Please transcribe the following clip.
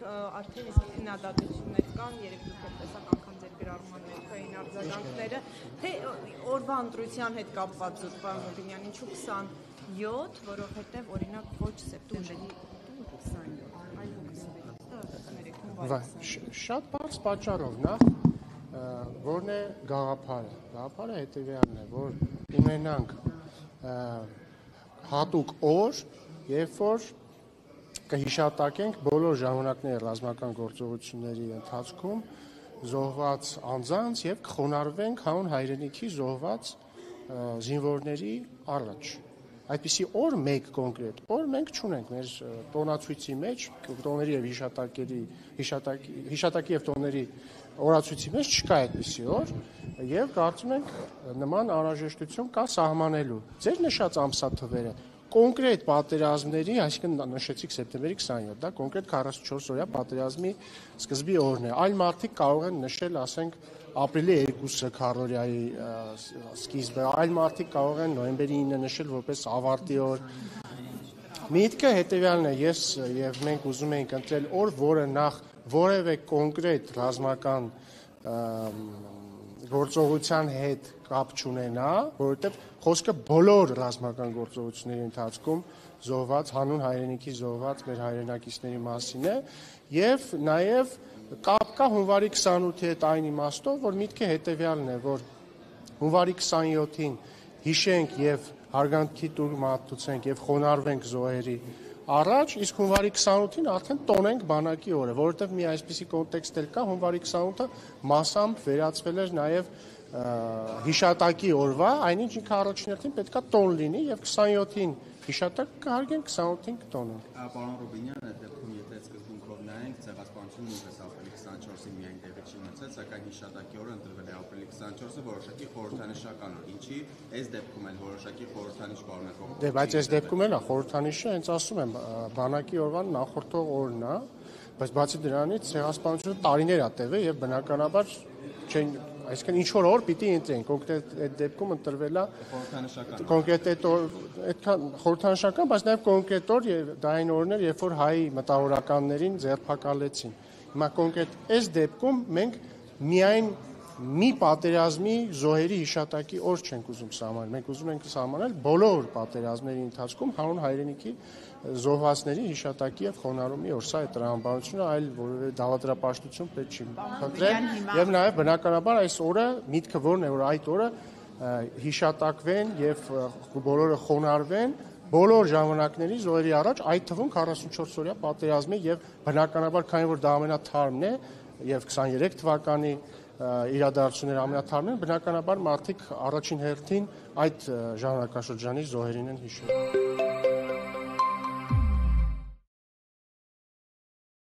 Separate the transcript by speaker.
Speaker 1: արդեն իսկ քննադատություններ կան, երևի դուք էլ տեսաք անգամ ձեր գրառման ներքային արձագանքները, թե օրվա ընտրության հետ կապված պարոն Ռուբինյան, ինչու 27, որովհետև օրինակ ոչ սեպտեմբերի 27, այլ 23
Speaker 2: Շատ բարձ պատճառով որն է գաղափարը։ Գաղափարը հետևյալն է, որ ունենանք հատուկ օր, երբ որ կհիշատակենք բոլոր ժամանակների ռազմական գործողությունների ընթացքում զոհված անձանց եւ կխոնարհվենք հանուն հայրենիքի զոհված զինվորների առաջ։ Այդպիսի օր մեկ կոնկրետ օր մենք չունենք մեր տոնացույցի մեջ, տոների եւ հիշատակի եւ տոների օրացույցի մեջ չկա այդպիսի օր եւ կարծում ենք նման անհրաժեշտություն կա սահմանելու։ Ձեր նշած ամսաթվերը կոնկրետ պատերազմների, այսինքն նշեցիք սեպտեմբերի 27, դա կոնկրետ 44-օրյա պատերազմի սկզբի օրն է։ Այլ մարդիկ կարող են նշել, ասենք, ապրիլի 2-ը քառօրյայի սկիզբը, այլ մարդիկ կարող են նոյեմբերի 9-ը նշել որպես ավարտի օր։ Միտքը հետևյալն է, ես եւ մենք ուզում ենք ընտրել օր, որը նախ որևէ կոնկրետ ռազմական գործողության հետ կապ չունենա, որովհետև խոսքը բոլոր ռազմական գործողությունների ընթացքում զոհված, հանուն հայրենիքի զոհված մեր հայրենակիցների մասին է, եւ նաեւ կապ կա հունվարի 28-ի հետ այն իմաստով, որ միտքը հետեւյալն է, որ հունվարի 27-ին հիշենք եւ հարգանքի տուր մատուցենք եւ խոնարհվենք զոհերի առաջ, իսկ հունվարի 28-ին արդեն տոնենք բանակի օրը, որովհետև մի այսպիսի կոնտեքստ էլ կա, հունվարի 28-ը մասամբ վերածվել էր նաև հիշատակի օրվա, այնինչ ինքը առաջին պետք է տոն լինի եւ 27-ին հիշատակ կհարգենք, 28-ին կտոնենք։
Speaker 3: Պարոն Ռուբինյան, այդ դեպքում եթե սկզբունքով նայենք, ցեղասպանությունը նույնպես ապրիլի 24-ին միայն տեղի չի ունեցել, սակայն հիշատակի օրը ընտրվել է ապրիլի 24-ը որոշակի խորհրդանշական օր, ինչի այս դեպքում էլ որոշակի խորհրդանիշ պարունակող։
Speaker 2: Դե բայց այս դեպքում էլ խորհրդանիշը, հենց ասում եմ, բանակի օրվան նախորդող օրն է, բայց բացի դրանից ցեղասպանությունը տարիներ է տևել եւ բնականաբար չեն այսինքն ինչ որ օր պիտի ընտրենք, կոնկրետ այդ դեպքում ընտրվել է
Speaker 3: խորհրդանշական։
Speaker 2: Կոնկրետ այդ օր, այդքան խորհրդանշական, բայց նաև կոնկրետ օր եւ դա այն օրն էր, երբ որ հայ մտավորականներին ձերբակալեցին։ Հիմա կոնկրետ այս դեպքում մենք միայն մի պատերազմի զոհերի հիշատակի օր չենք ուզում սահմանել, մենք ուզում ենք սահմանել բոլոր պատերազմների ընթացքում հանուն հայրենիքի զոհվածների հիշատակի եւ խոնարհումի օր, սա է տրամաբանությունը, այլ որևէ դավադրապաշտություն պետք չի խնդրել եւ նաեւ բնականաբար այս օրը միտքը որն է, որ այդ օրը հիշատակվեն եւ բոլորը խոնարհվեն բոլոր ժամանակների զոհերի առաջ, այդ թվում 44-օրյա պատերազմի եւ բնականաբար քանի որ դա ամենաթարմն է եւ 23 թվականի իրադարձությունները ամենաթարմն են, բնականաբար մարդիկ առաջին հերթին այդ ժամանակաշրջանի զոհերին են հիշում։